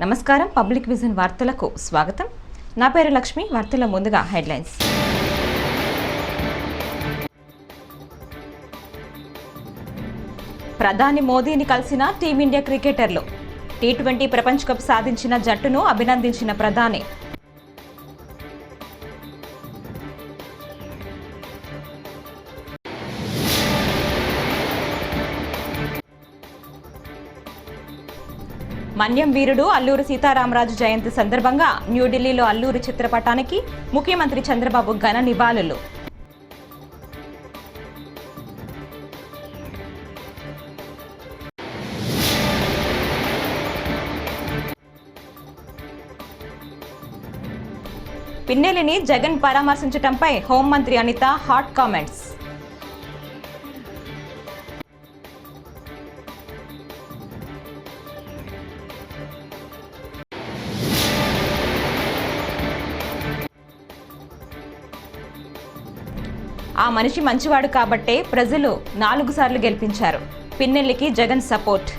నమస్కారం. Public vision వార్తలకు స్వాగతం. నా పేరు లక్ష్మి. వార్తల ముందుగా హెడ్లైన్స్. ప్రధాని మోదీని కలిసిన టీమిండియా క్రికెటర్లు. టీ20 ప్రపంచ కప్ సాధించిన జట్టును అభినందించిన ప్రధాని. మన్యం వీరుడు అల్లూరి సీతారామరాజు జయంతి సందర్భంగా న్యూఢిల్లీలో అల్లూరి చిత్రపటానికి ముఖ్యమంత్రి చంద్రబాబు ఘన నివాళులు. పిన్నెల్లిని జగన్ పరామర్శించడంపై హోంమంత్రి అనిత హాట్ కామెంట్స్. ఆ మనిషి మంచివాడు కాబట్టే ప్రజలు 4 సార్లు గెలిపించారు. పిన్నెల్లికి జగన్ సపోర్ట్.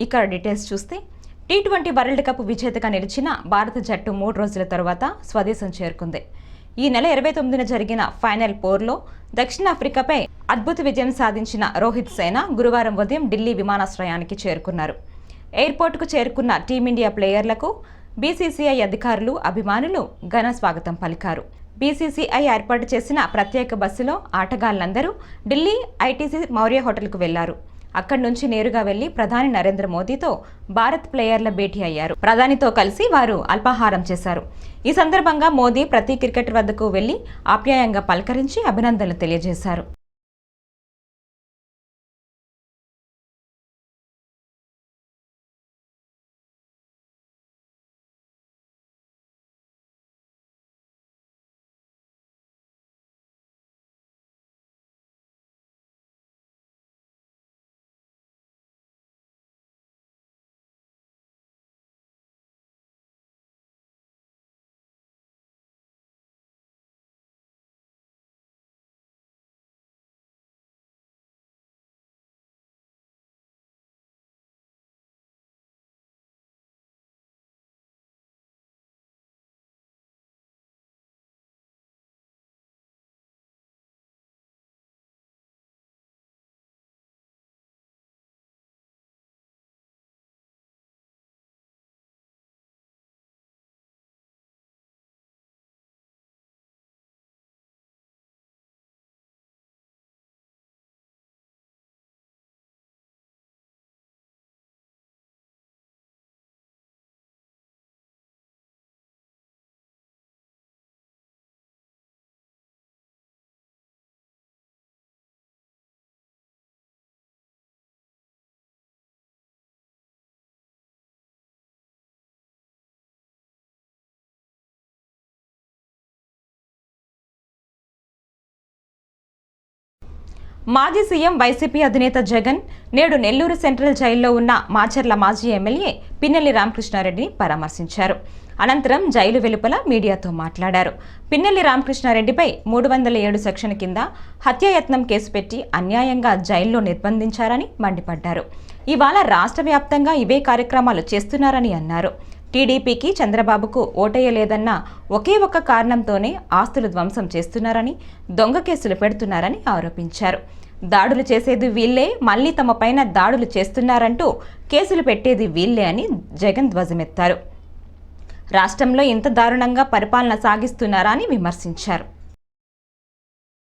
ఇక్కడ డీటెయిల్స్ చూస్తే టీ20 వరల్డ్ కప్ విజేతగా నిలిచిన భారత జట్టు 3 రోజుల తర్వాత స్వదేశం చేరుకుంది. ఈ నెల 29న జరిగిన ఫైనల్ పోర్లో దక్షిణాఫ్రికాపై అద్భుత విజయం సాధించిన రోహిత్ సేన గురువారం ఉదయం ఢిల్లీ విమానాశ్రయానికి చేరుకున్నారు. ఎయిర్పోర్టుకు చేరుకున్న టీమిండియా ప్లేయర్లకు బీసీసీఐ అధికారులు, అభిమానులు ఘన స్వాగతం పలికారు. బీసీసీఐ ఏర్పాటు చేసిన ప్రత్యేక బస్సులో ఆటగాళ్లందరూ ఢిల్లీ ఐటీసీ మౌర్య హోటల్కు వెళ్లారు. అక్కడి నుంచి నేరుగా వెళ్లి ప్రధాని నరేంద్ర మోదీతో భారత్ ప్లేయర్ల భేటీ అయ్యారు. ప్రధానితో కలిసి వారు అల్పాహారం చేశారు. ఈ సందర్భంగా మోదీ ప్రతి క్రికెటర్ వద్దకు వెళ్లి ఆప్యాయంగా పలకరించి అభినందనలు తెలియజేశారు. మాజీ సీఎం వైసీపీ అధినేత జగన్ నేడు నెల్లూరు సెంట్రల్ జైల్లో ఉన్న మాచర్ల మాజీ ఎమ్మెల్యే పిన్నెల్లి రామకృష్ణారెడ్డిని పరామర్శించారు. అనంతరం జైలు వెలుపల మీడియాతో మాట్లాడారు. పిన్నెల్లి రామకృష్ణారెడ్డిపై 307 సెక్షన్ కింద హత్యాయత్నం కేసు పెట్టి అన్యాయంగా జైల్లో నిర్బంధించారని మండిపడ్డారు. ఇవాళ రాష్ట్ర వ్యాప్తంగా ఇవే కార్యక్రమాలు చేస్తున్నారని అన్నారు. టీడీపీకి చంద్రబాబుకు ఓటేయలేదన్న ఒకే ఒక్క కారణంతోనే ఆస్తులు ధ్వంసం చేస్తున్నారని, దొంగ కేసులు పెడుతున్నారని ఆరోపించారు. దాడులు చేసేది వీళ్లే, మళ్లీ తమ పైన దాడులు చేస్తున్నారంటూ కేసులు పెట్టేది వీళ్లే అని జగన్ ధ్వజమెత్తారు. రాష్ట్రంలో ఇంత దారుణంగా పరిపాలన సాగిస్తున్నారా అని విమర్శించారు.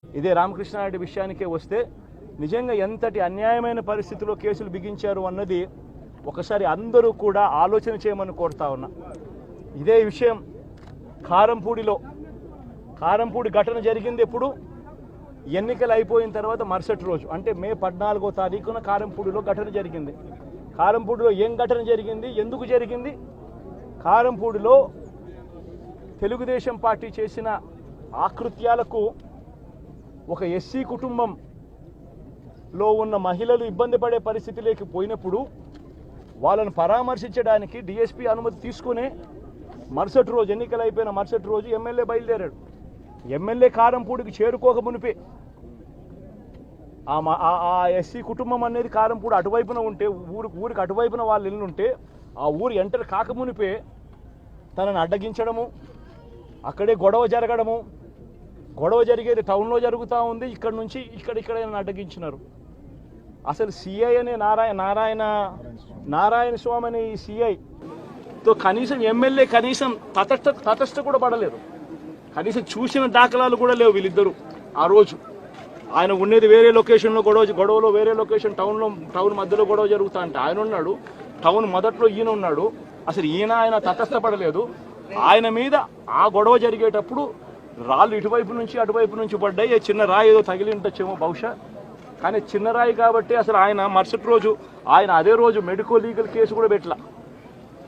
ఇదే రామకృష్ణారెడ్డి విషయానికే వస్తే నిజంగా ఎంతటి అన్యాయమైన పరిస్థితిలో కేసులు బిగించారు అన్నది ఒకసారి అందరూ కూడా ఆలోచన చేయమని కోరుతా ఉన్నా. ఇదే విషయం కారంపూడి ఘటన జరిగింది ఎప్పుడు? ఎన్నికలు అయిపోయిన తర్వాత మరుసటి రోజు, అంటే మే 14వ తారీఖున కారంపూడిలో ఘటన జరిగింది. కారంపూడిలో ఏం ఘటన జరిగింది, ఎందుకు జరిగింది? కారంపూడిలో తెలుగుదేశం పార్టీ చేసిన ఆకృత్యాలకు ఒక ఎస్సీ కుటుంబంలో ఉన్న మహిళలు ఇబ్బంది పడే పరిస్థితిలోకి పోయినప్పుడు వాళ్ళను పరామర్శించడానికి డిఎస్పీ అనుమతి తీసుకునే మరుసటి రోజు, ఎన్నికలు అయిపోయిన మరుసటి రోజు ఎమ్మెల్యే బయలుదేరాడు. ఎమ్మెల్యే కారంపూడికి చేరుకోక మునిపే ఆ ఎస్సీ కుటుంబం అనేది కారంపూడి అటువైపున ఉంటే ఊరికి అటువైపున వాళ్ళు ఇల్లు ఉంటే ఆ ఊరు ఎంటర్ కాకమునిపే తనని అడ్డగించడము, అక్కడే గొడవ జరగడము, గొడవ జరిగేది టౌన్లో జరుగుతూ ఉంది, ఇక్కడ నుంచి ఇక్కడ అడ్డగించినారు. అసలు సిఐ అనే నారాయణ స్వామి అనే ఈ సిఐతో కనీసం ఎమ్మెల్యే కనీసం తటస్థ కూడా పడలేదు. కనీసం చూసిన దాఖలాలు కూడా లేవు వీళ్ళిద్దరూ. ఆ రోజు ఆయన ఉండేది వేరే లొకేషన్లో, గొడవలో వేరే లొకేషన్, టౌన్ మధ్యలో గొడవ జరుగుతా అంటే ఆయన ఉన్నాడు, టౌన్ మొదట్లో ఈయన ఉన్నాడు. అసలు ఆయన తటస్థపడలేదు. ఆయన మీద ఆ గొడవ జరిగేటప్పుడు రాళ్ళు ఇటువైపు నుంచి అటువైపు నుంచి పడ్డాయి. చిన్న రాయి ఏదో తగిలి ఉండొచ్చేమో బహుశా, కానీ చిన్న రాయి కాబట్టి అసలు ఆయన మరుసటి రోజు అదే రోజు మెడికో లీగల్ కేసు కూడా పెట్టలా.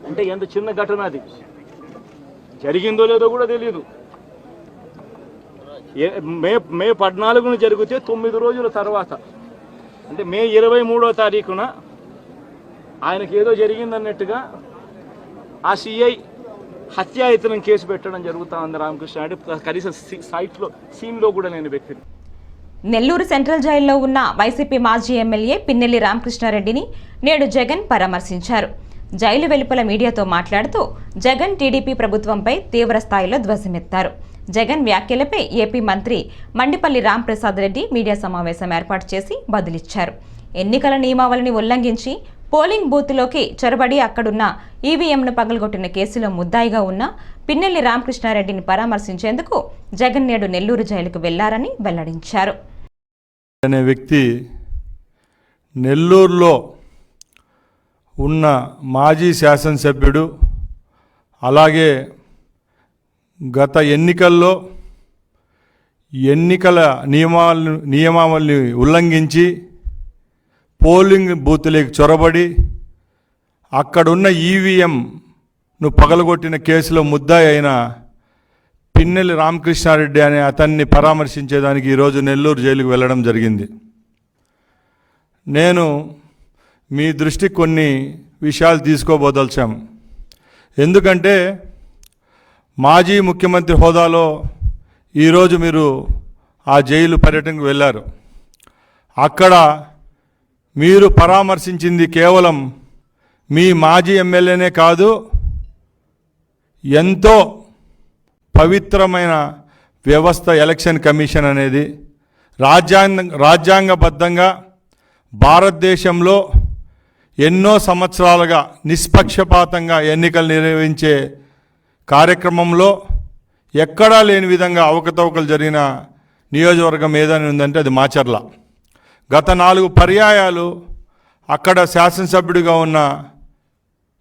అంటే ఎంత చిన్న ఘటన అది, జరిగిందో లేదో కూడా తెలియదు. మే 14న జరిగితే 9 రోజుల తర్వాత, అంటే మే 23వ తారీఖున ఆయనకి ఏదో జరిగిందన్నట్టుగా ఆ సిఐ హత్యాయత్నం కేసు పెట్టడం జరుగుతూ ఉంది రామకృష్ణ. అంటే కనీసం సీన్లో కూడా నేను వ్యక్తిని. నెల్లూరు సెంట్రల్ జైల్లో ఉన్న వైసీపీ మాజీ ఎమ్మెల్యే పిన్నెల్లి రామకృష్ణారెడ్డిని నేడు జగన్ పరామర్శించారు. జైలు వెలుపల మీడియాతో మాట్లాడుతూ జగన్ టీడీపీ ప్రభుత్వంపై తీవ్ర స్థాయిలో ధ్వజమెత్తారు. జగన్ వ్యాఖ్యలపై ఏపీ మంత్రి మండిపల్లి రాంప్రసాద్ రెడ్డి మీడియా సమావేశం ఏర్పాటు చేసి బదులిచ్చారు. ఎన్నికల నియమావళిని ఉల్లంఘించి పోలింగ్ బూత్లోకి చొరబడి అక్కడున్న ఈవీఎంను పగలగొట్టిన కేసులో ముద్దాయిగా ఉన్న పిన్నెల్లి రామకృష్ణారెడ్డిని పరామర్శించేందుకు జగన్ నేడు నెల్లూరు జైలుకు వెళ్లారని వెల్లడించారు. అనే వ్యక్తి నెల్లూరులో ఉన్న మాజీ శాసనసభ్యుడు, అలాగే గత ఎన్నికల్లో ఎన్నికల నియమావళిని ఉల్లంఘించి పోలింగ్ బూత్లోకి చొరబడి అక్కడున్న ఈవీఎంను పగలగొట్టిన కేసులో ముద్దాయి అయిన పిన్నెల్లి రామకృష్ణారెడ్డి అనే అతన్ని పరామర్శించేదానికి ఈరోజు నెల్లూరు జైలుకు వెళ్ళడం జరిగింది. నేను మీ దృష్టికి కొన్ని విషయాలు తీసుకోబోదలిచాం. ఎందుకంటే మాజీ ముఖ్యమంత్రి హోదాలో ఈరోజు మీరు ఆ జైలు పర్యటనకు వెళ్ళారు. అక్కడ మీరు పరామర్శించింది కేవలం మీ మాజీ ఎమ్మెల్యేనే కాదు, ఎంతో పవిత్రమైన వ్యవస్థ ఎలక్షన్ కమిషన్ అనేది రాజ్యాంగబద్ధంగా భారతదేశంలో ఎన్నో సంవత్సరాలుగా నిష్పక్షపాతంగా ఎన్నికలు నిర్వహించే కార్యక్రమంలో ఎక్కడా లేని విధంగా అవకతవకలు జరిగిన నియోజకవర్గం ఏదని ఉందంటే అది మాచర్ల. గత 4 పర్యాయాలు అక్కడ శాసనసభ్యుడిగా ఉన్న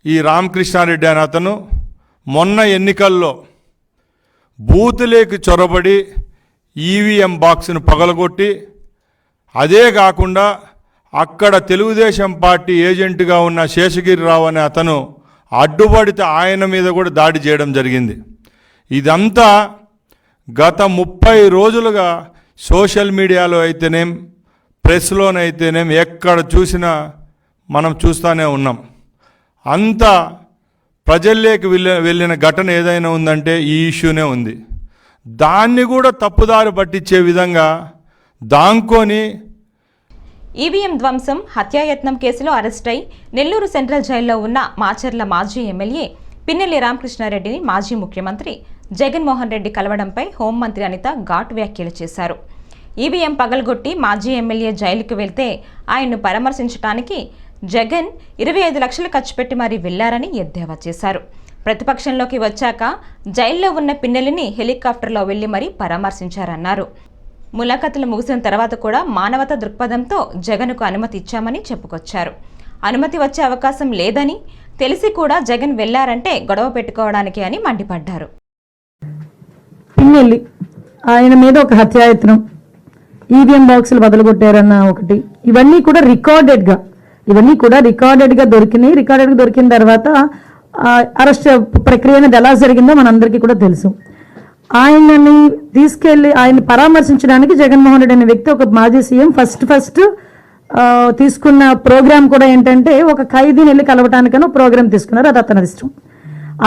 ఈ రామకృష్ణారెడ్డి అనే అతను మొన్న ఎన్నికల్లో బూతులేకి చొరబడి ఈవీఎం బాక్స్ను పగలగొట్టి, అదే కాకుండా అక్కడ తెలుగుదేశం పార్టీ ఏజెంటుగా ఉన్న శేషగిరిరావు అనే అతను అడ్డుపడితే ఆయన మీద కూడా దాడి చేయడం జరిగింది. ఇదంతా గత 30 రోజులుగా సోషల్ మీడియాలో అయితేనేం, ప్రెస్లోనైతేనేం ఎక్కడ చూసినా మనం చూస్తూనే ఉన్నాం. అంత ప్రజల్లోకి వెళ్ళిన ఘటన ఏదైనా ఉందంటే ఈ ఇష్యూనే ఉంది. దాన్ని కూడా తప్పుదారి పట్టించే విధంగా దాంకొని ఈవీఎం ధ్వంసం, హత్యాయత్నం కేసులో అరెస్టై నెల్లూరు సెంట్రల్ జైల్లో ఉన్న మాచర్ల మాజీ ఎమ్మెల్యే పిన్నెల్లి రామకృష్ణారెడ్డిని మాజీ ముఖ్యమంత్రి జగన్మోహన్ రెడ్డి కలవడంపై హోంమంత్రి అనిత ఘాటు వ్యాఖ్యలు చేశారు. ఈవీఎం పగలగొట్టి మాజీ ఎమ్మెల్యే జైలుకు వెళ్తే ఆయన్ను పరామర్శించడానికి జగన్ 25 లక్షలు ఖర్చు పెట్టి మరీ వెళ్లారని ఎద్దేవా చేశారు. ప్రతిపక్షంలోకి వచ్చాక జైల్లో ఉన్న పిన్నెల్లిని హెలికాప్టర్లో వెళ్లి మరీ పరామర్శించారన్నారు. ములాఖతులు ముగిసిన తర్వాత కూడా మానవతా దృక్పథంతో జగన్కు అనుమతి ఇచ్చామని చెప్పుకొచ్చారు. అనుమతి వచ్చే అవకాశం లేదని తెలిసి కూడా జగన్ వెళ్లారంటే గొడవ పెట్టుకోవడానికి అని మండిపడ్డారు. పిన్నెల్లి ఆయన మీద ఒక హత్యాయత్నం, ఈవీఎం బాక్సులు బదలుగొట్టారన్న ఒకటి, ఇవన్నీ కూడా రికార్డెడ్గా దొరికినాయి. రికార్డెడ్గా దొరికిన తర్వాత అరెస్ట్ ప్రక్రియ అనేది ఎలా జరిగిందో మనందరికీ కూడా తెలుసు. ఆయనని తీసుకెళ్లి ఆయన పరామర్శించడానికి జగన్మోహన్ రెడ్డి అనే వ్యక్తి, ఒక మాజీ సీఎం, ఫస్ట్ తీసుకున్న ప్రోగ్రామ్ కూడా ఏంటంటే ఒక ఖైదీని వెళ్ళి కలవటానికని ప్రోగ్రామ్ తీసుకున్నారు. అది అతని ఇష్టం.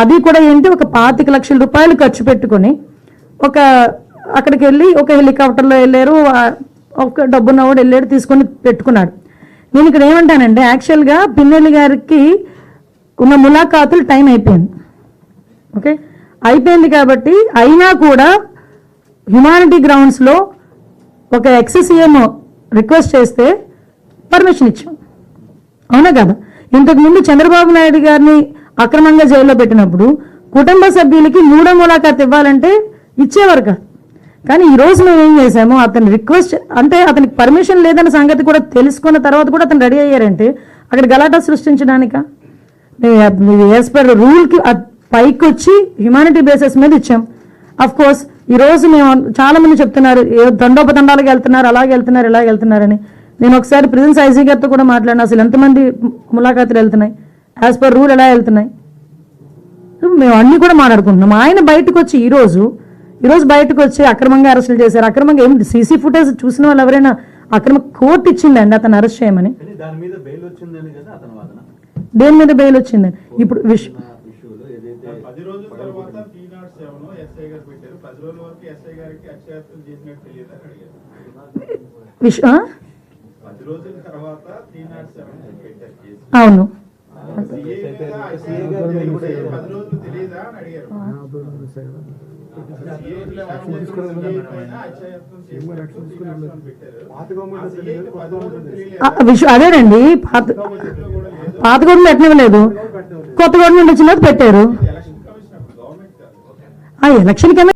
అది కూడా ఏంటి, ఒక 25 లక్షల రూపాయలు ఖర్చు పెట్టుకుని అక్కడికి వెళ్ళి ఒక హెలికాప్టర్లో వెళ్ళారు. ఒక డబ్బున్నవాడు వెళ్ళాడు తీసుకొని పెట్టుకున్నాడు. నేను ఇక్కడ ఏమంటానంటే యాక్చువల్గా పిన్నెల్లి గారికి ఉన్న ములాఖాతులు టైం అయిపోయింది. ఓకే, అయిపోయింది కాబట్టి అయినా కూడా హ్యుమానిటీ గ్రౌండ్స్లో ఒక ఎక్స్సీఎం రిక్వెస్ట్ చేస్తే పర్మిషన్ ఇచ్చాం, అవునా కదా? ఇంతకుముందు చంద్రబాబు నాయుడు గారిని అక్రమంగా జైల్లో పెట్టినప్పుడు కుటుంబ సభ్యులకి 3వ ములాఖాత్ ఇవ్వాలంటే ఇచ్చేవారు కాదు. కానీ ఈరోజు మేము ఏం చేసాము, అతని రిక్వెస్ట్ అంటే అతనికి పర్మిషన్ లేదన్న సంగతి కూడా తెలుసుకున్న తర్వాత కూడా అతను రెడీ అయ్యారంటే అక్కడ గలాటా సృష్టించడానిక? యాజ్ పర్ రూల్కి పైకి వచ్చి హ్యుమానిటీ బేసిస్ మీద ఇచ్చాం. అఫ్ కోర్స్ ఈరోజు మేము చాలా మంది చెప్తున్నారు దండోపదండాలకు వెళ్తున్నారు, అలాగే వెళ్తున్నారు, ఇలాగ వెళ్తున్నారని. నేను ఒకసారి ప్రిజెన్స్ ఐజీ గారితో కూడా మాట్లాడినా, అసలు ఎంతమంది ములాఖాతులు వెళ్తున్నాయి, యాజ్ పర్ రూల్ ఎలా వెళ్తున్నాయి, మేము అన్నీ కూడా మాట్లాడుకుంటున్నాం. ఆయన బయటకు వచ్చి ఈరోజు బయటకు వచ్చి అక్రమంగా అరెస్టులు చేశారు. అక్రమంగా ఏం సీసీ ఫుటేజ్ చూసిన వాళ్ళు ఎవరైనా అక్రమ కోర్టు ఇచ్చిందండి అతను అరెస్ట్ చేయమని? దేని మీద బెయిల్ వచ్చిందని ఇప్పుడు అవును, అదేనండి. పాత గవర్నమెంట్ ఎట్నివ్వలేదు, కొత్త గవర్నమెంట్ వచ్చిన పెట్టారు. ఎలక్షన్ కన్నా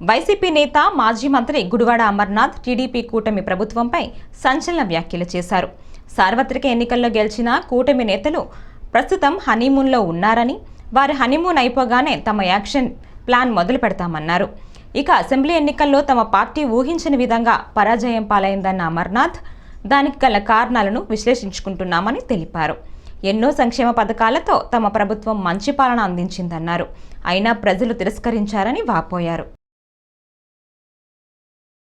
వైసీపీ నేత మాజీ మంత్రి గుడివాడ అమర్నాథ్ టీడీపీ కూటమి ప్రభుత్వంపై సంచలన వ్యాఖ్యలు చేశారు. సార్వత్రిక ఎన్నికల్లో గెలిచిన కూటమి నేతలు ప్రస్తుతం హనీమూన్లో ఉన్నారని, వారి హనీమూన్ అయిపోగానే తమ యాక్షన్ ప్లాన్ మొదలు పెడతామన్నారు. ఇక అసెంబ్లీ ఎన్నికల్లో తమ పార్టీ ఊహించని విధంగా పరాజయం పాలైందన్న అమర్నాథ్ దానికి గల కారణాలను విశ్లేషించుకుంటున్నామని తెలిపారు. ఎన్నో సంక్షేమ పథకాలతో తమ ప్రభుత్వం మంచి పాలన అందించిందన్నారు. అయినా ప్రజలు తిరస్కరించారని వాపోయారు.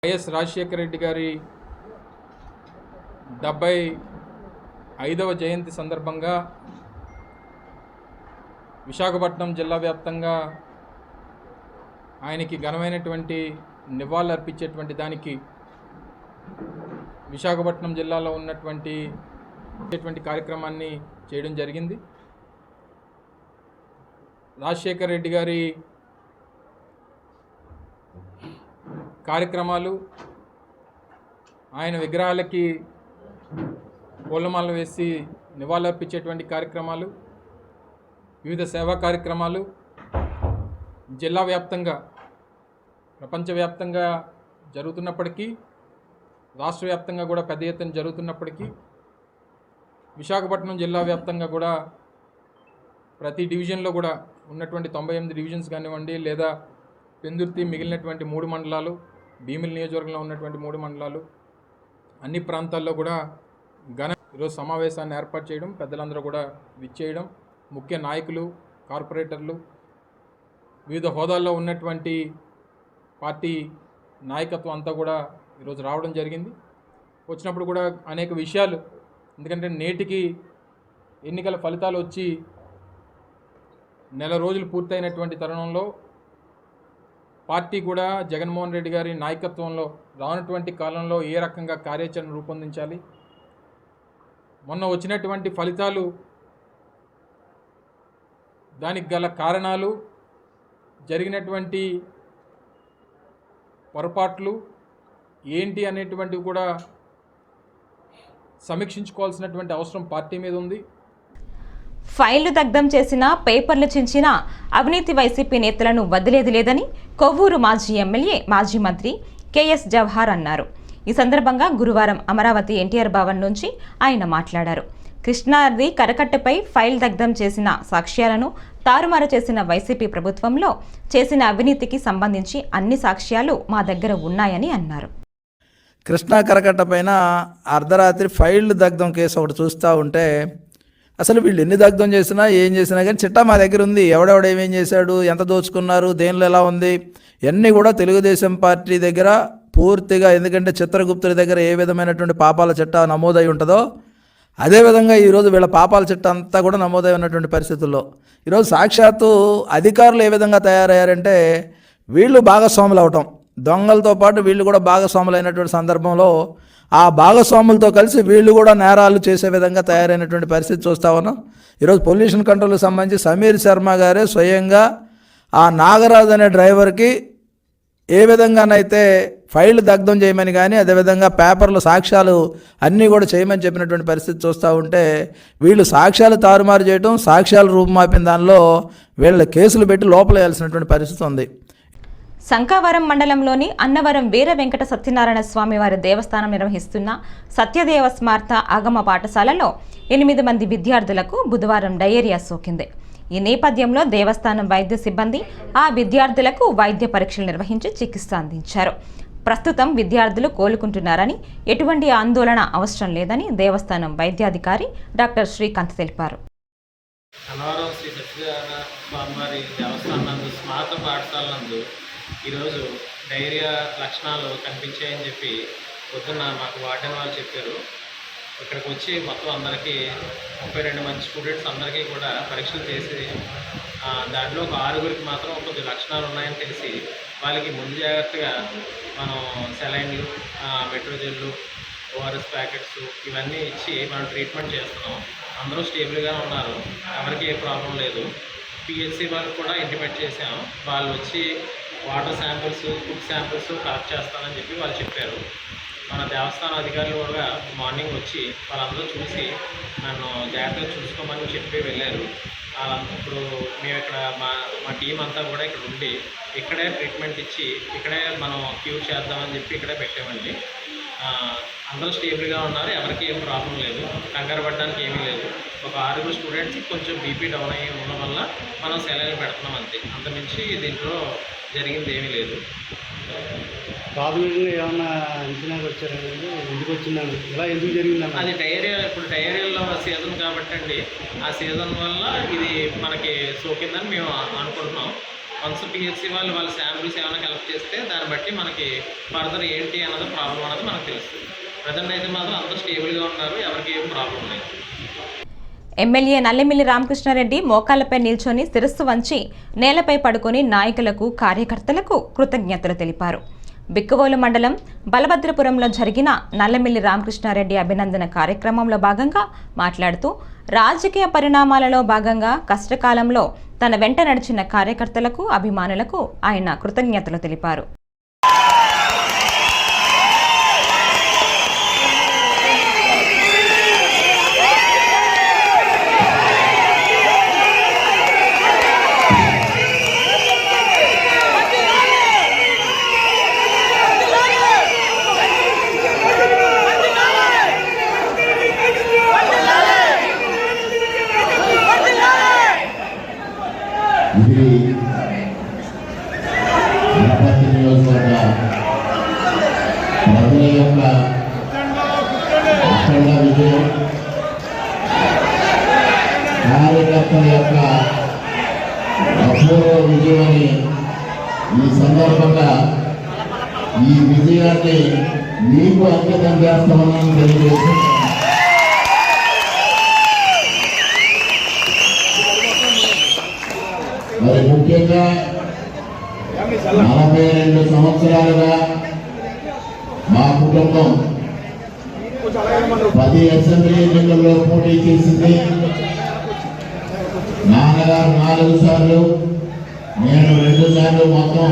వైఎస్ రాజశేఖర రెడ్డి గారి 75వ జయంతి సందర్భంగా విశాఖపట్నం జిల్లా వ్యాప్తంగా ఆయనకి ఘనమైనటువంటి నివాళులు అర్పించేటువంటి దానికి విశాఖపట్నం జిల్లాలో ఉన్నటువంటి కార్యక్రమాన్ని చేయడం జరిగింది. రాజశేఖర రెడ్డి గారి కార్యక్రమాలు, ఆయన విగ్రహాలకి పూలమాలలు వేసి నివాళులర్పించేటువంటి కార్యక్రమాలు, వివిధ సేవా కార్యక్రమాలు జిల్లా వ్యాప్తంగా ప్రపంచవ్యాప్తంగా జరుగుతున్నప్పటికీ, రాష్ట్ర వ్యాప్తంగా కూడా పెద్ద ఎత్తున జరుగుతున్నప్పటికీ, విశాఖపట్నం జిల్లా వ్యాప్తంగా కూడా ప్రతి డివిజన్లో కూడా ఉన్నటువంటి 98 డివిజన్స్ కానివ్వండి, లేదా పెందుర్తి మిగిలినటువంటి 3 మండలాలు, భీమిలి నియోజకవర్గంలో ఉన్నటువంటి 3 మండలాలు, అన్ని ప్రాంతాల్లో కూడా ఈరోజు సమావేశాన్ని ఏర్పాటు చేయడం, పెద్దలందరూ కూడా విచ్చేయడం, ముఖ్య నాయకులు, కార్పొరేటర్లు, వివిధ హోదాల్లో ఉన్నటువంటి పార్టీ నాయకత్వం అంతా కూడా ఈరోజు రావడం జరిగింది. వచ్చినప్పుడు కూడా అనేక విషయాలు, ఎందుకంటే నేటికి ఎన్నికల ఫలితాలు వచ్చి నెల రోజులు పూర్తయినటువంటి తరుణంలో పార్టీ కూడా జగన్మోహన్ రెడ్డి గారి నాయకత్వంలో రానటువంటి కాలంలో ఏ రకంగా కార్యాచరణ రూపొందించాలి, మొన్న వచ్చినటువంటి ఫలితాలు దానికి గల కారణాలు, జరిగినటువంటి పొరపాట్లు ఏంటి అనేటువంటివి కూడా సమీక్షించుకోవాల్సినటువంటి అవసరం పార్టీ మీద ఉంది. ఫైళ్లు దగ్ధం చేసిన, పేపర్లు చించిన అవినీతి వైసీపీ నేతలను వదిలేది లేదని కొవ్వూరు మాజీ ఎమ్మెల్యే, మాజీ మంత్రి కేఎస్ జవహర్ అన్నారు. ఈ సందర్భంగా గురువారం అమరావతి ఎన్టీఆర్ భవన్ నుంచి ఆయన మాట్లాడారు. కృష్ణానది కరకట్టపై ఫైల్ దగ్ధం చేసిన సాక్ష్యాలను తారుమారు చేసిన వైసీపీ ప్రభుత్వంలో చేసిన అవినీతికి సంబంధించి అన్ని సాక్ష్యాలు మా దగ్గర ఉన్నాయని అన్నారు. కృష్ణా కరకట్ట పైన అర్ధరాత్రి ఫైళ్లు దగ్ధం కేసు ఒకటి చూస్తూ ఉంటే అసలు వీళ్ళు ఎన్ని దగ్ధం చేసినా ఏం చేసినా కానీ చిట్టా మా దగ్గర ఉంది. ఎవడెవడు ఏమేం చేశాడు, ఎంత దోచుకున్నారు, దేనిలో ఎలా ఉంది, ఇవన్నీ కూడా తెలుగుదేశం పార్టీ దగ్గర పూర్తిగా, ఎందుకంటే చిత్రగుప్తుడి దగ్గర ఏ విధమైనటువంటి పాపాల చిట్టా నమోదై ఉంటుందో అదేవిధంగా ఈరోజు వీళ్ళ పాపాల చిట్టా అంతా కూడా నమోదై ఉన్నటువంటి పరిస్థితుల్లో ఈరోజు సాక్షాత్తు అధికారులు ఏ విధంగా తయారయ్యారంటే వీళ్ళు భాగస్వాములు అవటం, దొంగలతో పాటు వీళ్ళు కూడా భాగస్వాములైనటువంటి సందర్భంలో ఆ భాగస్వాములతో కలిసి వీళ్ళు కూడా నేరాలు చేసే విధంగా తయారైనటువంటి పరిస్థితి చూస్తా ఉన్నాం. ఈరోజు పొల్యూషన్ కంట్రోల్కి సంబంధించి సమీర్ శర్మ గారే స్వయంగా ఆ నాగరాజు అనే డ్రైవర్కి ఏ విధంగానైతే ఫైల్ దగ్ధం చేయమని కానీ అదేవిధంగా పేపర్లు సాక్ష్యాలు అన్నీ కూడా చేయమని చెప్పినటువంటి పరిస్థితి చూస్తూ ఉంటే వీళ్ళు సాక్ష్యాలు తారుమారు చేయడం, సాక్ష్యాలు రూపుమాపిన దానిలో వీళ్ళ కేసులు పెట్టి లోపల వేయాల్సినటువంటి పరిస్థితి ఉంది. శంఖావరం మండలంలోని అన్నవరం వీర వెంకట సత్యనారాయణ స్వామి వారి దేవస్థానం నిర్వహిస్తున్న సత్యదేవ స్మార్త ఆగమ పాఠశాలలో 8 మంది విద్యార్థులకు బుధవారం డయేరియా సోకింది. ఈ నేపథ్యంలో దేవస్థానం వైద్య సిబ్బంది ఆ విద్యార్థులకు వైద్య పరీక్షలు నిర్వహించి చికిత్స అందించారు. ప్రస్తుతం విద్యార్థులు కోలుకుంటున్నారని, ఎటువంటి ఆందోళన అవసరం లేదని దేవస్థానం వైద్యాధికారి డాక్టర్ శ్రీకాంత్ తెలిపారు. అన్నవరం శ్రీ సత్యనారాయణ స్వామివారి దేవస్థానం నందు స్మారక పాఠశాల నందు ఈరోజు డైరియా లక్షణాలు కనిపించాయని చెప్పి పొద్దున్న మాకు వార్డెన్ వాళ్ళు చెప్పారు. ఇక్కడికి వచ్చి మొత్తం అందరికీ 32 మంది స్టూడెంట్స్ అందరికీ కూడా పరీక్షలు చేసి దాంట్లో ఒక 6గురికి మాత్రం కొద్ది లక్షణాలు ఉన్నాయని తెలిసి వాళ్ళకి ముందు జాగ్రత్తగా మనం సెలైన్లు, మెట్రోజెల్లు, ఓఆర్ఎస్ ప్యాకెట్స్ ఇవన్నీ ఇచ్చి మనం ట్రీట్మెంట్ చేస్తున్నాం. అందరూ స్టేబుల్గా ఉన్నారు, ఎవరికి ఏ ప్రాబ్లం లేదు. పిహెచ్సి వాళ్ళకి కూడా ఇంటిమేట్ చేసాం. వాళ్ళు వచ్చి water samples, food samples collect చేస్తానని చెప్పి వాళ్ళు చెప్పారు. మన దేవస్థాన అధికారులు కూడా మార్నింగ్ వచ్చి వాళ్ళందరూ చూసి నన్ను జాగ్రత్తగా చూసుకోమని చెప్పి వెళ్ళారు. ఇప్పుడు మేము ఇక్కడ మా టీం అంతా కూడా ఇక్కడ ఉండి ఇక్కడే ట్రీట్మెంట్ ఇచ్చి ఇక్కడే మనం క్యూర్ చేద్దామని చెప్పి ఇక్కడే పెట్టామండి. అందరూ స్టేబుల్గా ఉన్నారు, ఎవరికి ఏం ప్రాబ్లం లేదు, కంగారు పడడానికి ఏమీ లేదు. ఒక 6 స్టూడెంట్స్ కొంచెం బీపీ డౌన్ అయ్యి ఉండడం వల్ల మనం సెలైన్లు పెడుతున్నాం అంతే. అంతమించి దీంట్లో జరిగింది ఏమీ లేదు. ప్రాథమికంగా ఏమన్నా అంచనాకు వచ్చారండి? ఎందుకు వచ్చిందండి, ఇలా ఎందుకు జరిగిందండి? అది డయేరియా, ఇప్పుడు డయేరియాలో సీజన్ కాబట్టి అండి, ఆ సీజన్ వల్ల ఇది మనకి సోకిందని మేము అనుకుంటున్నాం. వన్స్ పిహెచ్సి వాళ్ళ శాంపిల్స్ ఏమైనా కలెక్ట్ చేస్తే దాన్ని బట్టి మనకి ఫర్దర్ ఏంటి అన్నది ప్రాబ్లం అన్నది మనకు తెలుస్తుంది. ప్రజెంట్ అయితే మాత్రం అందరూ స్టేబుల్గా ఉన్నారు, ఎవరికి ఏం ప్రాబ్లం లేదు. ఎమ్మెల్యే నల్లమిల్లి రామకృష్ణారెడ్డి మోకాళ్లపై నిల్చొని శిరస్సు వంచి నేలపై పడుకొని నాయకులకు, కార్యకర్తలకు కృతజ్ఞతలు తెలిపారు. బిక్కవోలు మండలం బలభద్రపురంలో జరిగిన నల్లమిల్లి రామకృష్ణారెడ్డి అభినందన కార్యక్రమంలో భాగంగా మాట్లాడుతూ రాజకీయ పరిణామాలలో భాగంగా కష్టకాలంలో తన వెంట నడిచిన కార్యకర్తలకు, అభిమానులకు ఆయన కృతజ్ఞతలు తెలిపారు. ఇది తిరుపతి నియోజకవర్గ ప్రజల యొక్క అఖండ విజయం, కార్యకర్తల యొక్క అపూర్వ విజయమని ఈ సందర్భంగా ఈ విజయాన్ని మీకు అంకితం చేస్తామని తెలియజేస్తున్నాను. మరి ముఖ్యంగా 42 సంవత్సరాలుగా మా కుటుంబం 10 అసెంబ్లీ ఎన్నికల్లో పోటీ చేసింది. నాన్నగారు 4 సార్లు, నేను 2 సార్లు, మొత్తం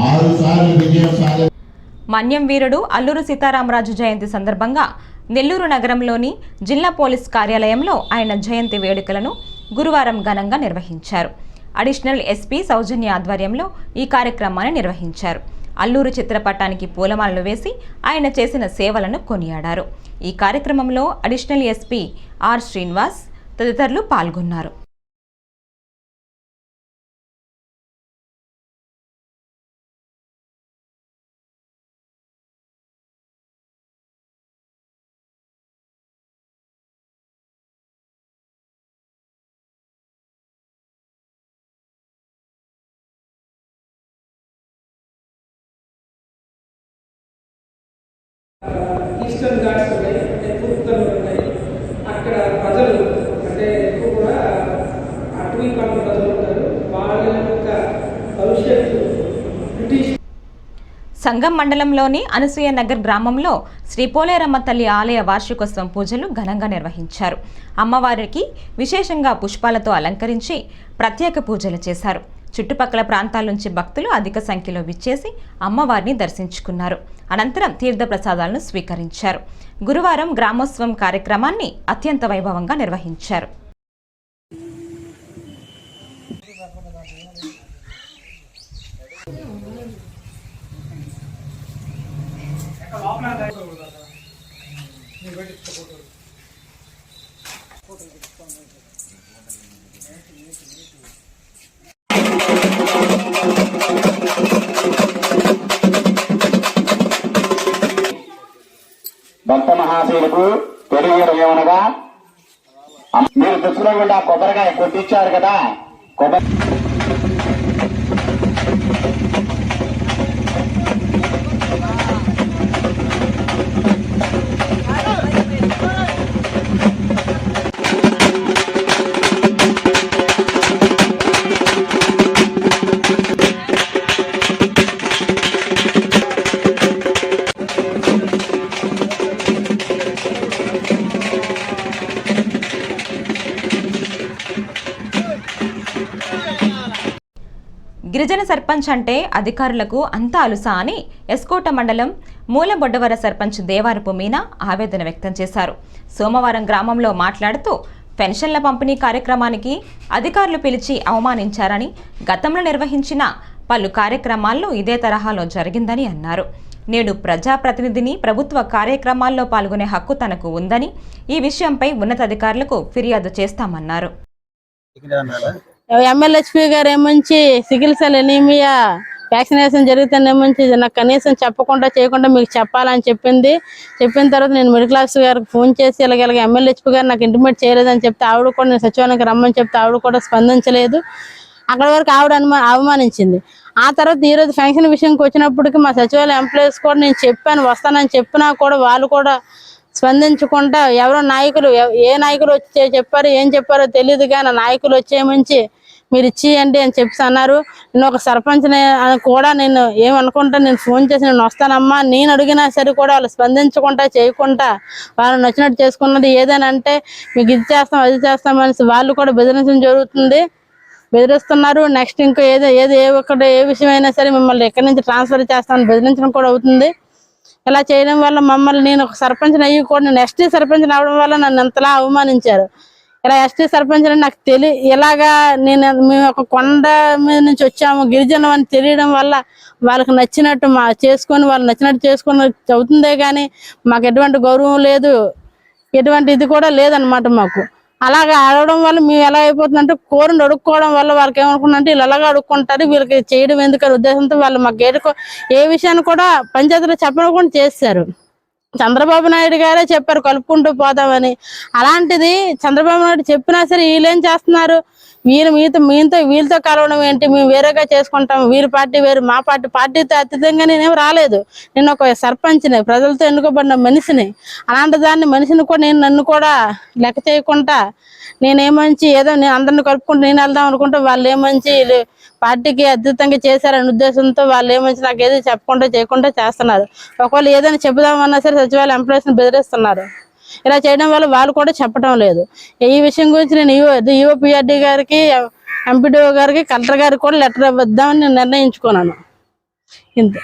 6 సార్లు విజయం సాధి. మన్యం వీరుడు అల్లూరు సీతారామరాజు జయంతి సందర్భంగా నెల్లూరు నగరంలోని జిల్లా పోలీస్ కార్యాలయంలో ఆయన జయంతి వేడుకలను గురువారం ఘనంగా నిర్వహించారు. అడిషనల్ ఎస్పీ సౌజన్య ఆధ్వర్యంలో ఈ కార్యక్రమాన్ని నిర్వహించారు. అల్లూరు చిత్రపటానికి పూలమాలలు వేసి ఆయన చేసిన సేవలను కొనియాడారు. ఈ కార్యక్రమంలో అడిషనల్ ఎస్పీ ఆర్ శ్రీనివాస్ తదితరులు పాల్గొన్నారు. ఈస్టర్న్ ఘాట్స్ ఉన్నాయి, అంటే తూర్పుతలు ఉన్నాయి. అక్కడ ప్రజలు అంటే ఎక్కువ కూడా అటవీ ప్రాంత ప్రజలు ఉంటారు. వాళ్ళ యొక్క భవిష్యత్తు బ్రిటిష్ సంగం మండలంలోని అనసూయ నగర్ గ్రామంలో శ్రీ పోలేరమ్మ తల్లి ఆలయ వార్షికోత్సవం పూజలు ఘనంగా నిర్వహించారు. అమ్మవారికి విశేషంగా పుష్పాలతో అలంకరించి ప్రత్యేక పూజలు చేశారు. చుట్టుపక్కల ప్రాంతాల నుంచి భక్తులు అధిక సంఖ్యలో విచ్చేసి అమ్మవారిని దర్శించుకున్నారు. అనంతరం తీర్థప్రసాదాలను స్వీకరించారు. గురువారం గ్రామోత్సవం కార్యక్రమాన్ని అత్యంత వైభవంగా నిర్వహించారు. భక్త మహాశయులకు తెలియడం ఏమనగా, మీరు దృష్టిలో గుండా కొబ్బరికాయ కొట్టించారు కదా, గిరిజన సర్పంచ్ అంటే అధికారులకు అంతా అలుసా అని ఎస్కోట మండలం మూలబొడ్డవర సర్పంచ్ దేవారపు మీనా ఆవేదన వ్యక్తం చేశారు. సోమవారం గ్రామంలో మాట్లాడుతూ పెన్షన్ల పంపిణీ కార్యక్రమానికి అధికారులు పిలిచి అవమానించారని, గతంలో నిర్వహించిన పలు కార్యక్రమాల్లో ఇదే తరహాలో జరిగిందని అన్నారు. నేడు ప్రజాప్రతినిధిని ప్రభుత్వ కార్యక్రమాల్లో పాల్గొనే హక్కు తనకు ఉందని, ఈ విషయంపై ఉన్నతాధికారులకు ఫిర్యాదు చేస్తామన్నారు. MLHP గారు ఏమంచి సికిల్ సెల్ ఎనీమియా వ్యాక్సినేషన్ జరుగుతుందేమంచి నాకు కనీసం చెప్పకుండా చేయకుండా మీకు చెప్పాలని చెప్పిన తర్వాత నేను మిడిల్ క్లాస్ గారికి ఫోన్ చేసి ఇలాగ MLHP గారు నాకు ఇంటిమేట్ చేయలేదని చెప్తే ఆవిడ కూడా నేను సచివాలయానికి రమ్మని చెప్తే ఆవిడ కూడా స్పందించలేదు. అక్కడ వరకు ఆవిడ అవమానించింది. ఆ తర్వాత ఈరోజు ఫంక్షన్ విషయంకి వచ్చినప్పటికీ మా సచివాలయ ఎంప్లాయీస్ కూడా నేను వస్తానని చెప్పినా కూడా వాళ్ళు కూడా స్పందించకుండా ఎవరో నాయకులు ఏ నాయకులు వచ్చి చెప్పారో ఏం చెప్పారో తెలియదు, కానీ నాయకులు వచ్చేమంచి మీరు ఇచ్చేయండి అని చెప్పి అన్నారు. నేను ఒక సర్పంచ్ని కూడా నేను ఏమనుకుంటా నేను ఫోన్ చేసి నేను వస్తానమ్మా, నేను అడిగినా సరే కూడా వాళ్ళు స్పందించకుండా చేయకుండా వాళ్ళు నచ్చినట్టు చేసుకున్నది. ఏదైనా అంటే మీకు ఇది చేస్తాం అది చేస్తామని వాళ్ళు కూడా బెదిరిస్తున్నారు. నెక్స్ట్ ఇంకో ఏ విషయమైనా సరే మిమ్మల్ని ఎక్కడి నుంచి ట్రాన్స్ఫర్ చేస్తామని బెదిరించడం కూడా అవుతుంది. ఇలా చేయడం వల్ల మమ్మల్ని నేను ఒక సర్పంచ్ని అయ్యి కూడా నేను ST సర్పంచ్ని అవడం వల్ల నన్ను ఎంతలా అవమానించారు. ఇలా ST సర్పంచ్ అని నాకు ఇలాగా మేము ఒక కొండ మీద నుంచి వచ్చాము గిరిజనం అని తెలియడం వల్ల వాళ్ళకి నచ్చినట్టు వాళ్ళు నచ్చినట్టు చేసుకుని అవుతుందే కానీ మాకు ఎటువంటి గౌరవం లేదు, ఎటువంటి ఇది కూడా లేదనమాట. మాకు అలాగా అడగడం వల్ల మేము ఎలా అయిపోతుందంటే కోరిని అడుక్కోవడం వల్ల వాళ్ళకి ఏమనుకుంటుందంటే వీళ్ళు అలాగా అడుక్కుంటారు, వీళ్ళకి చేయడం ఎందుకని ఉద్దేశంతో వాళ్ళు మాకు ఏ విషయాన్ని కూడా పంచాయతీలో చెప్పకుండా చేశారు. చంద్రబాబు నాయుడు గారే చెప్పారు కలుపుకుంటూ పోదామని. అలాంటిది చంద్రబాబు నాయుడు చెప్పినా సరే వీళ్ళేం చేస్తున్నారు, వీళ్ళతో కలవడం ఏంటి, మేము వేరేగా చేసుకుంటాం, వీరి పార్టీ వేరు మా పార్టీతో అతీతంగా నేనేం రాలేదు. నేను ఒక సర్పంచ్ని, ప్రజలతో ఎన్నుకోబడిన మనిషిని. అలాంటి దాన్ని మనిషిని కూడా నన్ను కూడా లెక్క చేయకుండా నేనేమంచి నేను అందరిని కలుపుకుంటూ నేను వెళ్దాం అనుకుంటే వాళ్ళు ఏమంచి పార్టీకి అతీతంగా చేశారనే ఉద్దేశంతో వాళ్ళు ఏమంచి నాకు ఏది చెప్పకుండా చేయకుండా చేస్తున్నారు. ఒకవేళ ఏదైనా చెబుదామన్నా సరే సచివాలయ ఎంప్లాయీస్ని బెదిరిస్తున్నారు. ఇలా చేయడం వల్ల వాళ్ళు కూడా చెప్పడం లేదు. ఈ విషయం గురించి నేను EOPRD గారికి, MPDO గారికి, కలెక్టర్ గారికి కూడా లెటర్ ఇద్దామని నేను నిర్ణయించుకున్నాను. ఇంతే.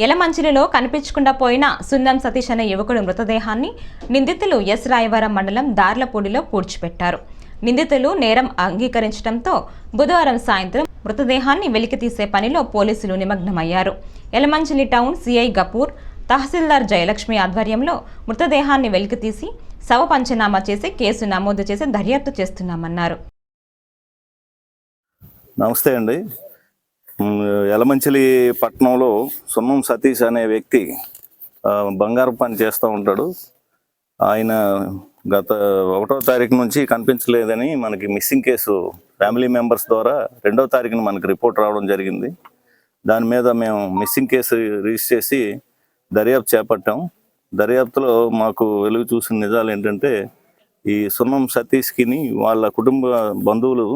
యలమంచిలిలో కనిపించకుండా పోయిన సున్నం సతీష్ అనే యువకుడు మృతదేహాన్ని నిందితులు రాయవరం మండలం దార్లపూడిలో పూడ్చిపెట్టారు. నిందితులు నేరం అంగీకరించడంతో బుధవారం సాయంత్రం మృతదేహాన్ని వెలికితీసే పనిలో పోలీసులు నిమగ్నమయ్యారు. యలమంచిలి టౌన్ CI గపూర్, తహసీల్దార్ జయలక్ష్మి ఆధ్వర్యంలో మృతదేహాన్ని వెలికితీసి శవ పంచనామా చేసి కేసు నమోదు చేసి దర్యాప్తు చేస్తున్నామన్నారు. నమస్తే అండి. యలమంచిలి పట్టణంలో సున్నం సతీష్ అనే వ్యక్తి బంగారం పని చేస్తూ ఉంటాడు. ఆయన గత 1వ తారీఖు నుంచి కనిపించలేదని మనకి మిస్సింగ్ కేసు ఫ్యామిలీ మెంబర్స్ ద్వారా 2వ తారీఖున మనకి రిపోర్ట్ రావడం జరిగింది. దాని మీద మేము మిస్సింగ్ కేసు రిజిస్టర్ చేసి దర్యాప్తు చేపట్టాం. దర్యాప్తులో మాకు వెలుగు చూసిన నిజాలు ఏంటంటే, ఈ సున్నం సతీష్కి వాళ్ళ కుటుంబ బంధువులు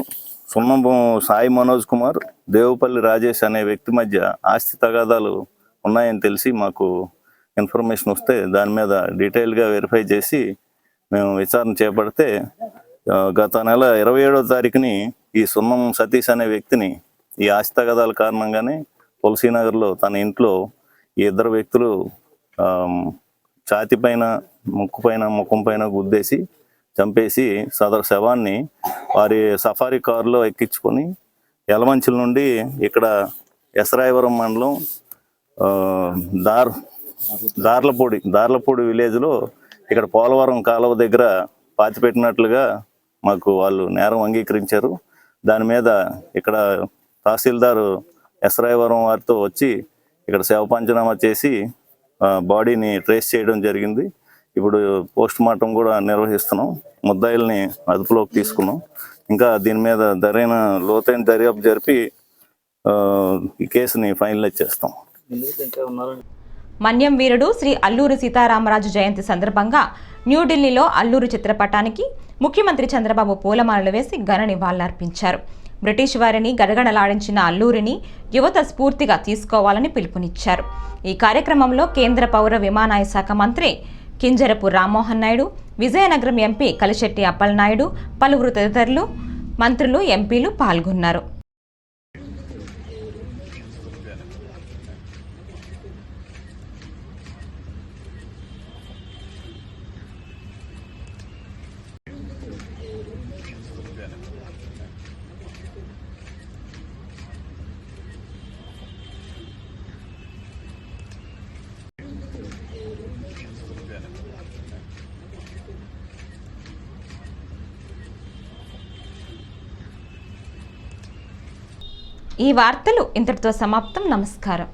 సున్నం సాయి మనోజ్ కుమార్, దేవుపల్లి రాజేష్ అనే వ్యక్తి మధ్య ఆస్తి తగాదాలు ఉన్నాయని తెలిసి మాకు ఇన్ఫర్మేషన్ వస్తే దాని మీద డీటెయిల్గా వెరిఫై చేసి మేము విచారణ చేపడితే గత నెల 27వ తారీఖుని ఈ సున్నం సతీష్ అనే వ్యక్తిని ఈ ఆస్తి తగాదాల కారణంగానే తులసీనగర్లో తన ఇంట్లో ఈ ఇద్దరు వ్యక్తులు ఛాతి పైన ముఖం పైన గుద్దేసి చంపేసి సదరు శవాన్ని వారి సఫారీ కారులో ఎక్కించుకొని యలమంచిల నుండి ఇక్కడ ఎసరాయవరం మండలం దార్లపూడి విలేజ్లో ఇక్కడ పోలవరం కాలువ దగ్గర పాతిపెట్టినట్లుగా మాకు వాళ్ళు నేరం అంగీకరించారు. దాని మీద ఇక్కడ తహసీల్దారు ఎసరాయవరం వారితో వచ్చి ఇక్కడ శవ పంచనామా చేసి బాడీని ట్రేస్ చేయడం జరిగింది. ఇప్పుడు పోస్ట్ మార్టం కూడా నిర్వహిస్తున్నాం. ముద్దాయిల్ని అదుపులోకి తీసుకున్నాం. ఇంకా దీని మీద లోతైన దర్యాప్తు జరిపి ఈ కేసుని ఫైనలైజ్ చేస్తాం. మన్యం వీరుడు శ్రీ అల్లూరి సీతారామరాజు జయంతి సందర్భంగా న్యూఢిల్లీలో అల్లూరి చిత్రపటానికి ముఖ్యమంత్రి చంద్రబాబు పూలమాలలు వేసి ఘన నివాళులర్పించారు. బ్రిటిష్ వారిని గడగడలాడించిన అల్లూరిని యువత స్ఫూర్తిగా తీసుకోవాలని పిలుపునిచ్చారు. ఈ కార్యక్రమంలో కేంద్ర పౌర విమానయాన శాఖ మంత్రి కింజరపు రామ్మోహన్ నాయుడు, విజయనగరం ఎంపీ కలిశెట్టి అప్పలనాయుడు, పలువురు తదితరులు, మంత్రులు, ఎంపీలు పాల్గొన్నారు. ఈ వార్తలు ఇంతటితో సమాప్తం. నమస్కారం.